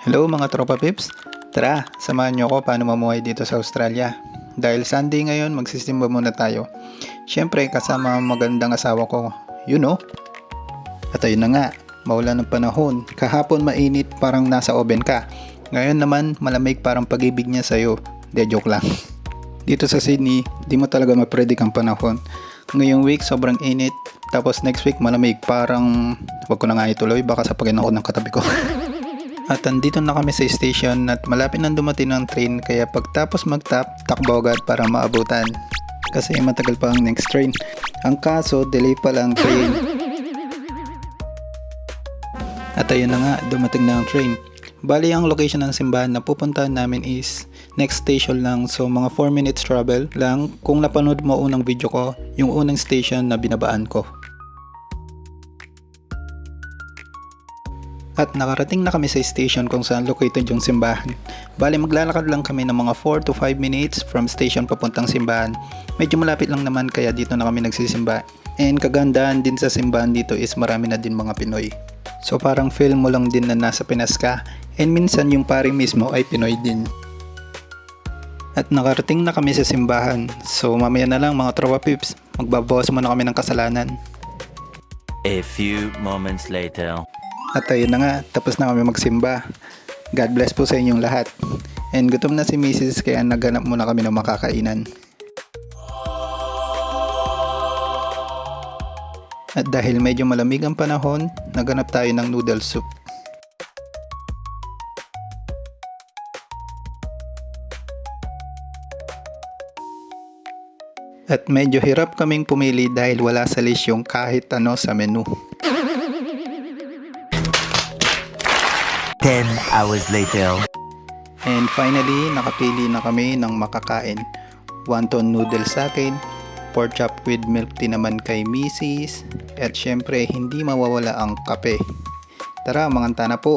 Hello mga tropa pips! Tara, samahan nyo ako paano mamuhay dito sa Australia. Dahil Sunday ngayon, magsisimba muna tayo. Siyempre, kasama ang magandang asawa ko, you know. At ayun na nga, maulan ng panahon. Kahapon mainit, parang nasa oven ka. Ngayon naman, malamig parang pag-ibig niya sa'yo. De, joke lang. Dito sa Sydney, di mo talaga mapredict ang panahon. Ngayong week, sobrang init. Tapos next week, malamig. Parang, wag ko na nga ituloy, baka sapakin ako ng katabi ko. At andito na kami sa station at malapit nang dumating ang train, kaya pagtapos mag-tap, takbo agad para maabutan. Kasi matagal pa ang next train. Ang kaso, delay pa lang train. At ayun na nga, dumating na ang train. Bali ang location ng simbahan na pupuntahan namin is next station lang, so mga 4 minutes travel lang. Kung napanood mo unang video ko, yung unang station na binabaan ko. At nakarating na kami sa station kung saan located yung simbahan. Bali maglalakad lang kami ng mga 4 to 5 minutes from station papuntang simbahan. Medyo malapit lang naman kaya dito na kami nagsisimba. And kagandahan din sa simbahan dito is marami na din mga Pinoy. So parang feel mo lang din na nasa Pinas ka. And minsan yung pari mismo ay Pinoy din. At nakarating na kami sa simbahan. So mamaya na lang mga tropa pips, magbabawas muna kami ng kasalanan. A few moments later. At ayun na nga, tapos na kami magsimba. God bless po sa inyong lahat. And gutom na si Mrs. kaya naghanap muna kami ng makakainan. At dahil medyo malamig ang panahon, naghanap tayo ng noodle soup. At medyo hirap kaming pumili dahil wala sa list yung kahit ano sa menu. 10 hours later. And finally, nakapili na kami ng makakain. Wonton noodles sa akin, pork chop with milk tea naman kay Mrs. At syempre, hindi mawawala ang kape. Tara, manganta na po!